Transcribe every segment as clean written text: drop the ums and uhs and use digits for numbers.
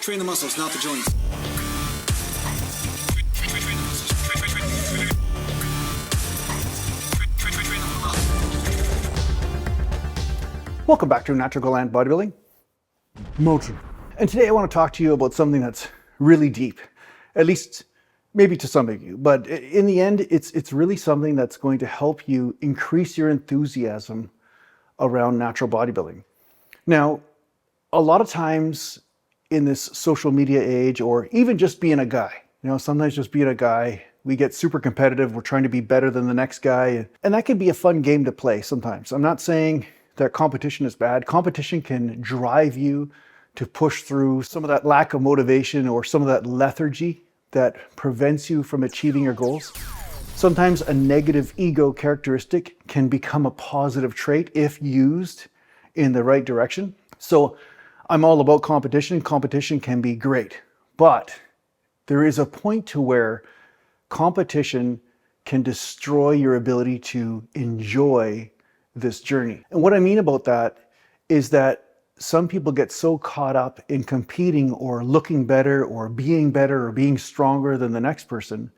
Train the muscles, not the joints. Welcome back to Natural Gland Bodybuilding Motion. And today I want to talk to you about something that's really deep, at least maybe to some of you, but in the end, it's really something that's going to help you increase your enthusiasm around natural bodybuilding. Now, a lot of times in this social media age, or even just being a guy, sometimes just being a guy, we get super competitive. We're trying to be better than the next guy. And that can be a fun game to play sometimes. I'm not saying that competition is bad. Competition can drive you to push through some of that lack of motivation or some of that lethargy that prevents you from achieving your goals. Sometimes a negative ego characteristic can become a positive trait if used in the right direction. So I'm all about competition. Competition can be great, but there is a point to where competition can destroy your ability to enjoy this journey. And what I mean about that is that some people get so caught up in competing or looking better or being stronger than the next person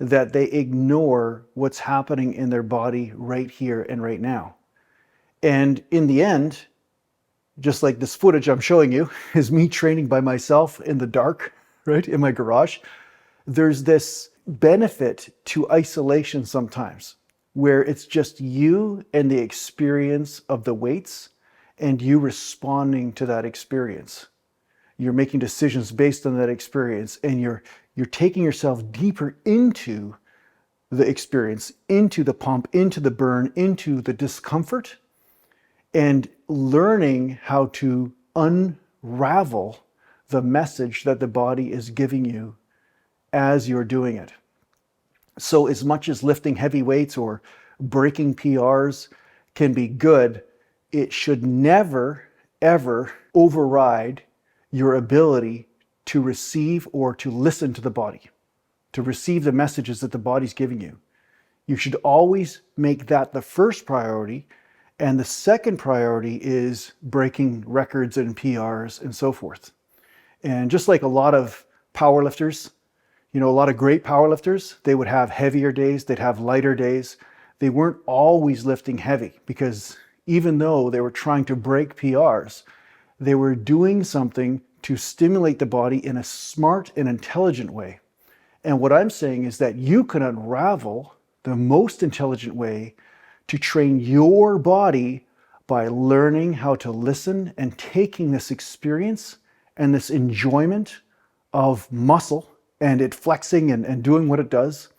that they ignore what's happening in their body right here and right now. And in the end, just like this footage I'm showing you is me training by myself in the dark, right, in my garage. There's this benefit to isolation sometimes where it's just you and the experience of the weights and you responding to that experience. You're making decisions based on that experience, and you're taking yourself deeper into the experience, into the pump, into the burn, into the discomfort, and learning how to unravel the message that the body is giving you as you're doing it. So as much as lifting heavy weights or breaking PRs can be good, it should never, ever override your ability to receive or to listen to the body, to receive the messages that the body's giving you. You should always make that the first priority, and the second priority is breaking records and PRs and so forth. And just like a lot of powerlifters, a lot of great powerlifters, they would have heavier days, they'd have lighter days. They weren't always lifting heavy because even though they were trying to break PRs, they were doing something to stimulate the body in a smart and intelligent way. And what I'm saying is that you can unravel the most intelligent way to train your body by learning how to listen and taking this experience and this enjoyment of muscle and it flexing and doing what it does.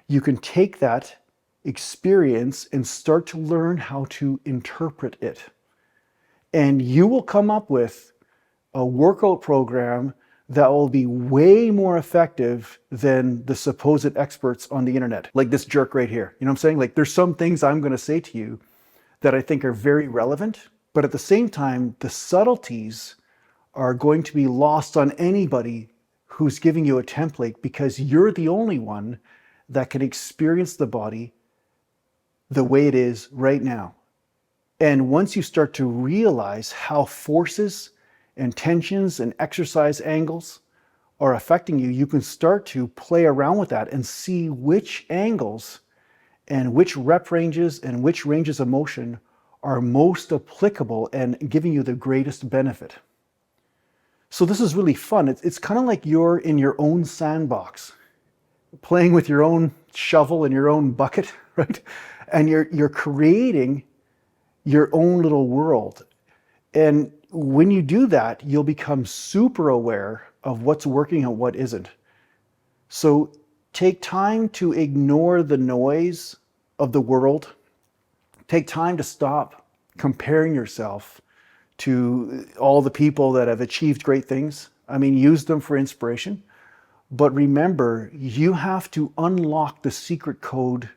You can take that experience and start to learn how to interpret it. And you will come up with a workout program that will be way more effective than the supposed experts on the internet, like this jerk right here. You know what I'm saying? Like there's some things I'm going to say to you that I think are very relevant, but at the same time, the subtleties are going to be lost on anybody who's giving you a template, because you're the only one that can experience the body the way it is right now. And once you start to realize how forces and tensions and exercise angles are affecting you, you can start to play around with that and see which angles and which rep ranges and which ranges of motion are most applicable and giving you the greatest benefit. So this is really fun. It's kind of like you're in your own sandbox, playing with your own shovel and your own bucket, right? And you're creating your own little world. And when you do that, you'll become super aware of what's working and what isn't. So take time to ignore the noise of the world. Take time to stop comparing yourself to all the people that have achieved great things. I mean, use them for inspiration. But remember, you have to unlock the secret code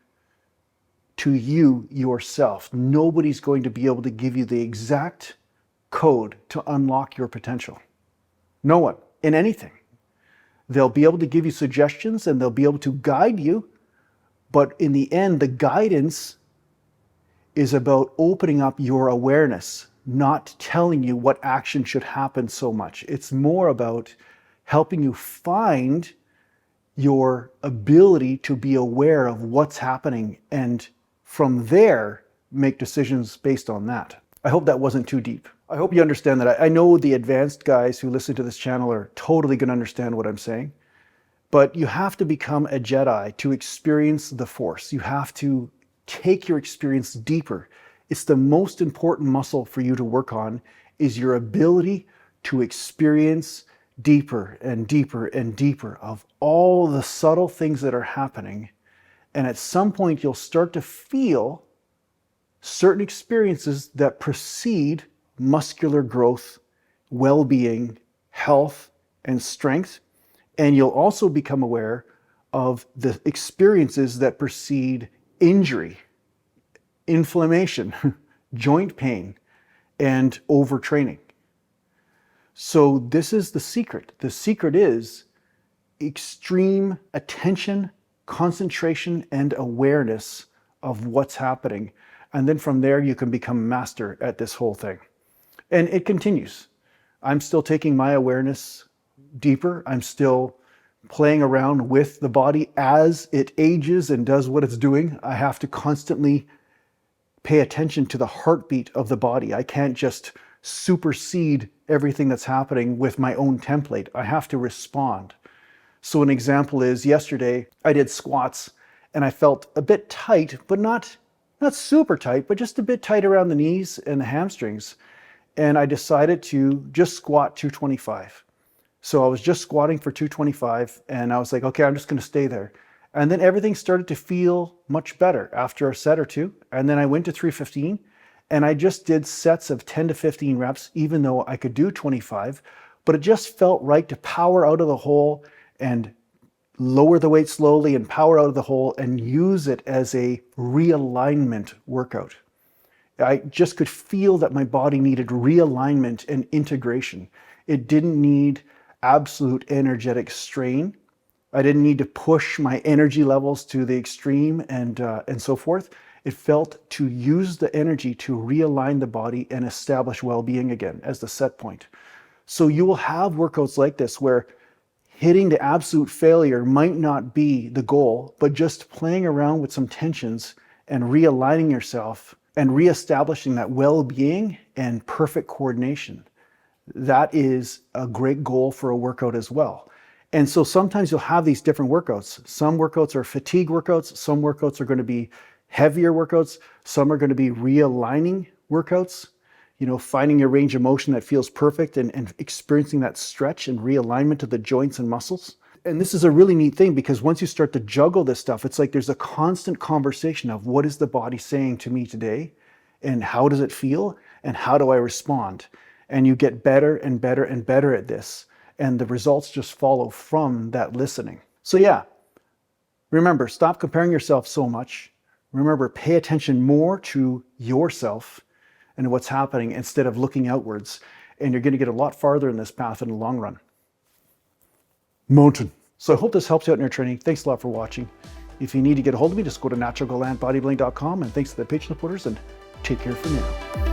to you yourself. Nobody's going to be able to give you the exact code to unlock your potential. No one, in anything. They'll be able to give you suggestions and they'll be able to guide you, but in the end, the guidance is about opening up your awareness not telling you what action should happen so much. It's more about helping you find your ability to be aware of what's happening and from there make decisions based on that. I hope that wasn't too deep. I hope you understand that. I know the advanced guys who listen to this channel are totally going to understand what I'm saying, but you have to become a Jedi to experience the Force. You have to take your experience deeper. It's the most important muscle for you to work on, is your ability to experience deeper and deeper and deeper of all the subtle things that are happening. And at some point, you'll start to feel certain experiences that precede muscular growth, well-being, health, and strength. And you'll also become aware of the experiences that precede injury, inflammation, joint pain, and overtraining. So this is the secret. The secret is extreme attention, concentration, and awareness of what's happening. And then from there, you can become a master at this whole thing. And it continues. I'm still taking my awareness deeper. I'm still playing around with the body as it ages and does what it's doing. I have to constantly pay attention to the heartbeat of the body. I can't just supersede everything that's happening with my own template. I have to respond. So an example is yesterday I did squats and I felt a bit tight, but not super tight, but just a bit tight around the knees and the hamstrings. And I decided to just squat 225. So I was just squatting for 225 and I was like, okay, I'm just going to stay there. And then everything started to feel much better after a set or two. And then I went to 315 and I just did sets of 10 to 15 reps, even though I could do 25, but it just felt right to power out of the hole and lower the weight slowly and power out of the hole and use it as a realignment workout. I just could feel that my body needed realignment and integration. It didn't need absolute energetic strain. I didn't need to push my energy levels to the extreme and so forth. It felt to use the energy to realign the body and establish well-being again as the set point. So you will have workouts like this where hitting the absolute failure might not be the goal, but just playing around with some tensions and realigning yourself and reestablishing that well-being and perfect coordination. That is a great goal for a workout as well. And so sometimes you'll have these different workouts. Some workouts are fatigue workouts. Some workouts are going to be heavier workouts. Some are going to be realigning workouts. You know, finding your range of motion that feels perfect and experiencing that stretch and realignment of the joints and muscles. And this is a really neat thing because once you start to juggle this stuff, it's like there's a constant conversation of what is the body saying to me today and how does it feel and how do I respond? And you get better and better and better at this. And the results just follow from that listening. So yeah, remember, stop comparing yourself so much. Remember, pay attention more to yourself and what's happening instead of looking outwards. And you're going to get a lot farther in this path in the long run. Mountain. So I hope this helps you out in your training. Thanks a lot for watching. If you need to get a hold of me, just go to naturalgalantbodybuilding.com, and thanks to the Patreon supporters, and take care for now.